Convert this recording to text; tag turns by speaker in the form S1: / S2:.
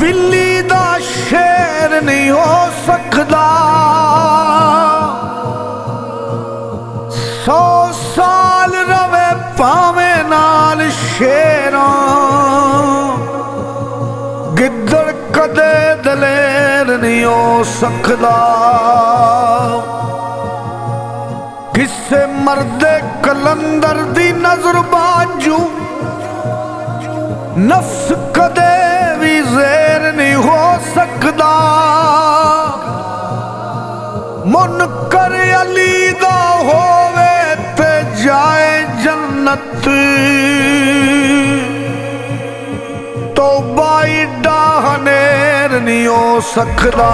S1: ਬਿੱਲੀ ਦਾ ਸ਼ੇਰ ਨਹੀਂ ਹੋ ਸਕਦਾ। 100 ਸਾਲ ਰਵੇ ਭਾਵੇਂ ਨਾਲ ਸ਼ੇਰਾਂ, ਗਿੱਦੜ ਕਦੇ ਦਲੇਰ ਨਹੀਂ ਹੋ ਸਕਦਾ। ਕਿਸੇ ਮਰਦੇ ਕਲੰਦਰ ਦੀ ਨਜ਼ਰ ਬਾਝੂ, ਨਫਸ ਕਦੇ ਵੀ ਜ਼ੇਰ ਨਹੀਂ ਹੋ ਸਕਦਾ। ਮੁਨਕਰ ਅਲੀ ਦਾ ਹੋਵੇ ਤੇ ਜਾਏ ਜन्नत, ਤੌਬਾ ਏਡਾ ਹਨੇਰ ਨਹੀਂ ਹੋ ਸਕਦਾ।